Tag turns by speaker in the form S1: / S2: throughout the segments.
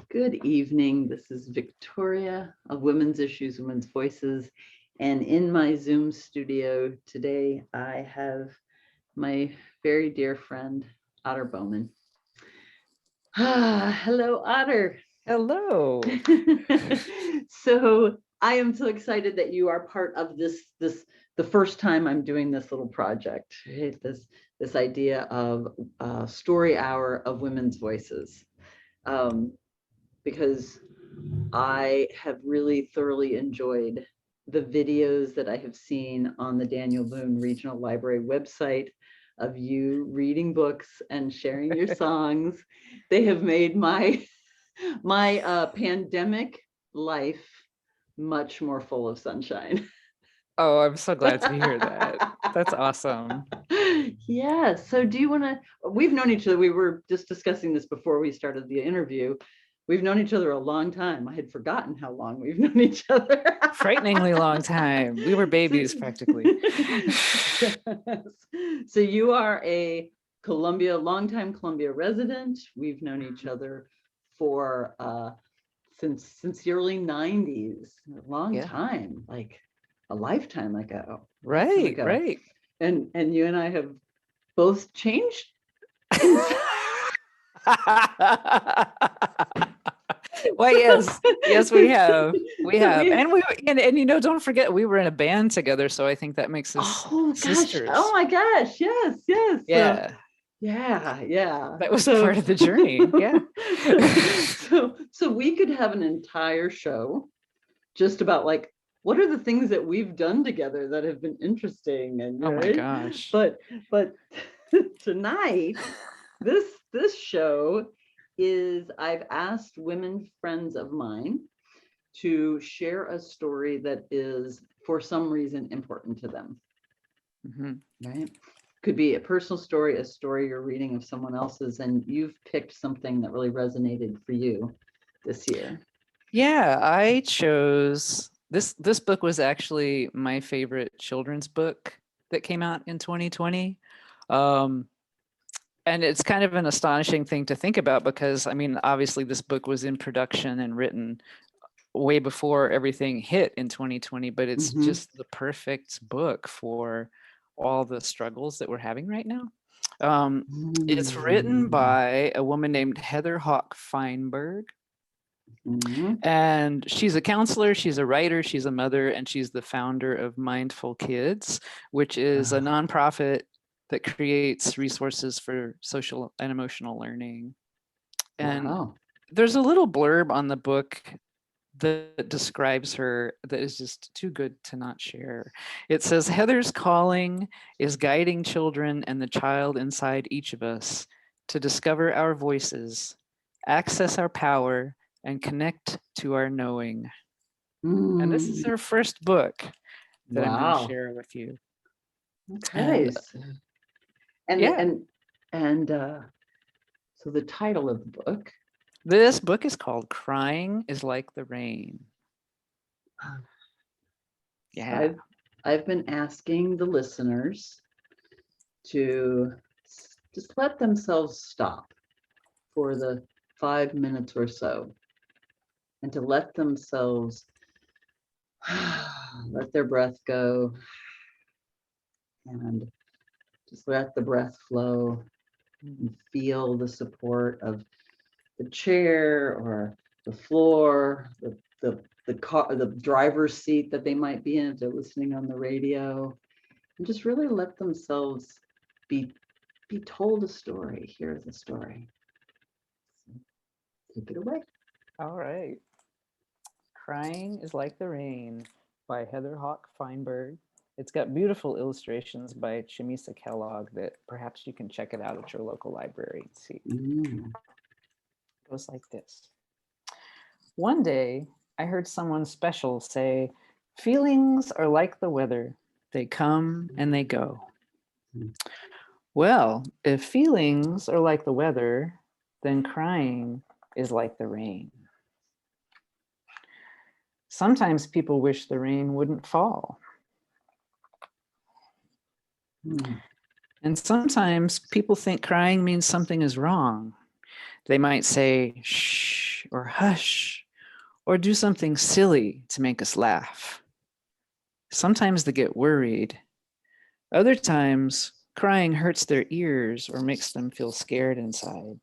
S1: Good evening. This is Victoria of Women's Issues, Women's Voices. And in my Zoom studio today, I have my very dear friend, Otter Bowman. Hello, Otter.
S2: Hello.
S1: So I am so excited that you are part of the first time I'm doing this little project, right? This idea of a story hour of women's voices. Because I have really thoroughly enjoyed the videos that I have seen on the Daniel Boone Regional Library website of you reading books and sharing your songs. They have made my pandemic life much more full of sunshine.
S2: Oh, I'm so glad to hear that. That's awesome.
S1: Yeah. So do you want to, we've known each other. We were just discussing this before we started the interview. We've known each other a long time. I had forgotten how long we've known each other.
S2: Frighteningly long time. We were babies practically.
S1: Yes. So you are a longtime Columbia resident. We've known each other for since the early 90s, a long time, like a lifetime ago.
S2: Right.
S1: And you and I have both changed.
S2: Well, yes, we have. And don't forget, we were in a band together, so I think that makes us sisters.
S1: Oh my gosh, yes.
S2: Yeah.
S1: Yeah.
S2: That was part of the journey. Yeah.
S1: So we could have an entire show just about like, what are the things that we've done together that have been interesting? And
S2: oh my gosh.
S1: But tonight, this show is, I've asked women friends of mine to share a story that is for some reason important to them. Right? Could be a personal story, a story you're reading of someone else's, and you've picked something that really resonated for you this year.
S2: Yeah, I chose this book was actually my favorite children's book that came out in 2020. And it's kind of an astonishing thing to think about because, I mean, obviously this book was in production and written way before everything hit in 2020, but it's just the perfect book for all the struggles that we're having right now. It's written by a woman named Heather Hawk-Feinberg. And she's a counselor, she's a writer, she's a mother, and she's the founder of Mindful Kids, which is a nonprofit that creates resources for social and emotional learning. And there's a little blurb on the book that describes her that is just too good to not share. It says, Heather's calling is guiding children and the child inside each of us to discover our voices, access our power, and connect to our knowing. And this is her first book that I'm going to share with you.
S1: Okay. And so the title of the book.
S2: This book is called Crying is Like the Rain. Yeah.
S1: I've been asking the listeners to just let themselves stop for the 5 minutes or so and to let themselves let their breath go and just let the breath flow and feel the support of the chair or the floor, the car, the driver's seat that they might be in if they're listening on the radio, and just really let themselves be told a story. Here's the story. Take it away.
S2: All right. Crying is Like the Rain by Heather Hawk-Feinberg. It's got beautiful illustrations by Chamisa Kellogg that perhaps you can check it out at your local library and see. It goes like this. One day, I heard someone special say, feelings are like the weather. They come and they go. Well, if feelings are like the weather, then crying is like the rain. Sometimes people wish the rain wouldn't fall. And sometimes people think crying means something is wrong. They might say, shh, or hush or do something silly to make us laugh. Sometimes they get worried. Other times, crying hurts their ears or makes them feel scared inside.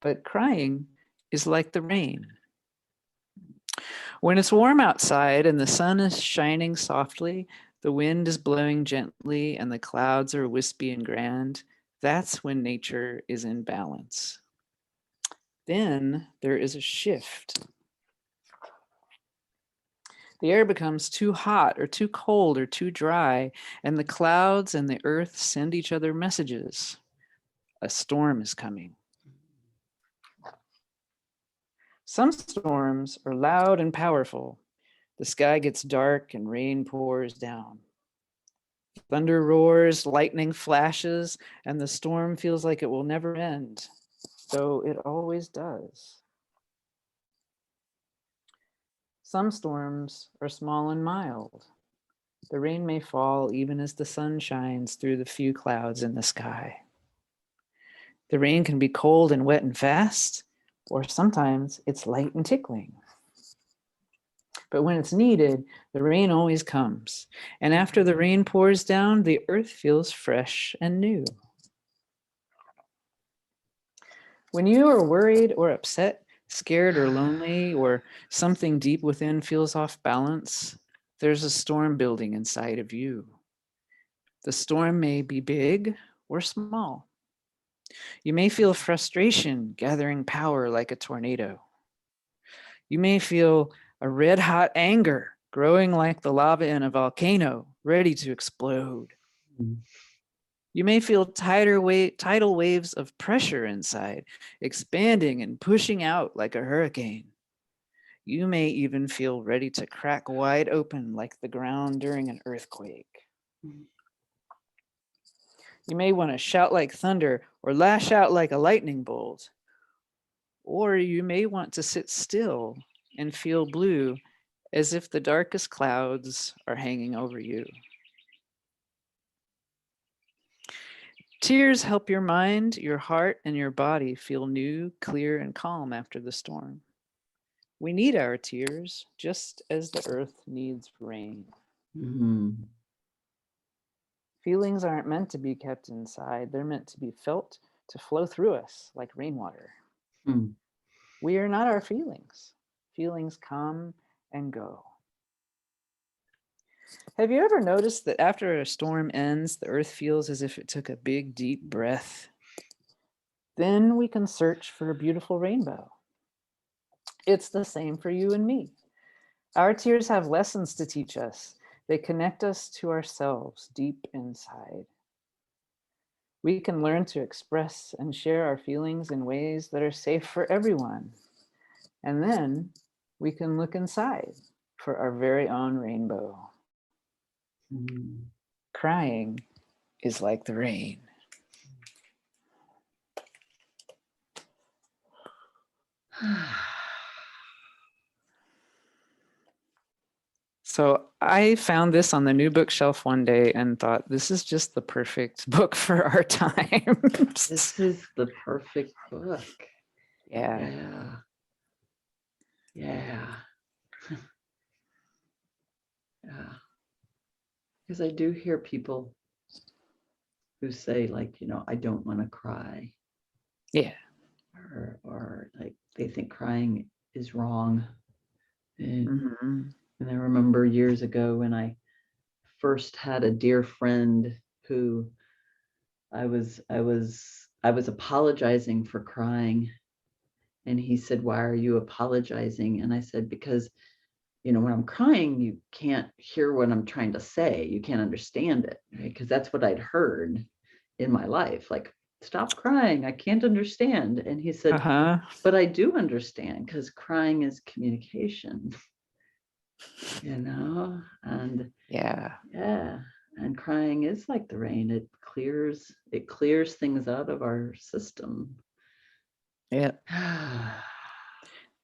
S2: But crying is like the rain. When it's warm outside and the sun is shining softly, the wind is blowing gently, and the clouds are wispy and grand, that's when nature is in balance. Then there is a shift. The air becomes too hot or too cold or too dry, and the clouds and the earth send each other messages. A storm is coming. Some storms are loud and powerful. The sky gets dark and rain pours down. Thunder roars, lightning flashes, and the storm feels like it will never end, though it always does. Some storms are small and mild. The rain may fall even as the sun shines through the few clouds in the sky. The rain can be cold and wet and fast, or sometimes it's light and tickling. But when it's needed, the rain always comes. And after the rain pours down, the earth feels fresh and new. When you are worried or upset, scared or lonely, or something deep within feels off balance, there's a storm building inside of you. The storm may be big or small. You may feel frustration gathering power like a tornado. You may feel a red-hot anger growing like the lava in a volcano, ready to explode. You may feel tidal waves of pressure inside, expanding and pushing out like a hurricane. You may even feel ready to crack wide open like the ground during an earthquake. You may want to shout like thunder or lash out like a lightning bolt. Or you may want to sit still and feel blue as if the darkest clouds are hanging over you. Tears help your mind, your heart, and your body feel new, clear, and calm after the storm. We need our tears just as the earth needs rain.
S1: Mm-hmm.
S2: Feelings aren't meant to be kept inside. They're meant to be felt, to flow through us like rainwater.
S1: Mm.
S2: We are not our feelings. Feelings come and go. Have you ever noticed that after a storm ends, the earth feels as if it took a big, deep breath? Then we can search for a beautiful rainbow. It's the same for you and me. Our tears have lessons to teach us. They connect us to ourselves deep inside. We can learn to express and share our feelings in ways that are safe for everyone. And then we can look inside for our very own rainbow.
S1: Mm.
S2: Crying is like the rain. So I found this on the new bookshelf one day and thought, this is just the perfect book for our times.
S1: This is the perfect book.
S2: Yeah.
S1: Yeah. Yeah. Yeah. Because I do hear people who say, like, I don't want to cry.
S2: Yeah.
S1: Or like they think crying is wrong. And,
S2: Mm-hmm.
S1: and I remember years ago when I first had a dear friend who I was apologizing for crying. And he said, "Why are you apologizing?" And I said, "Because when I'm crying, you can't hear what I'm trying to say. You can't understand it, right? Because that's what I'd heard in my life. Like, stop crying. I can't understand." And he said, "But I do understand, because crying is communication." And
S2: yeah.
S1: And crying is like the rain. It clears things out of our system.
S2: Yeah.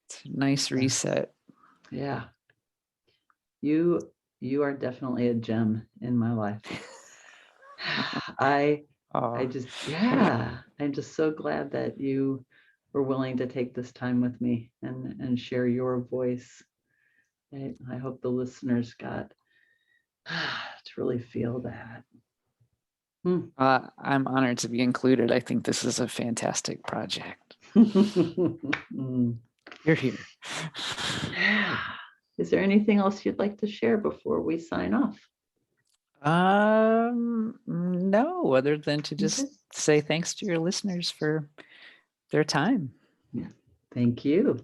S2: It's a nice reset.
S1: Yeah. You are definitely a gem in my life. I'm just so glad that you were willing to take this time with me and share your voice. I hope the listeners got to really feel that.
S2: I'm honored to be included. I think this is a fantastic project. You're here.
S1: Is there anything else you'd like to share before we sign off?
S2: No, other than to just say thanks to your listeners for their time.
S1: Yeah, thank you.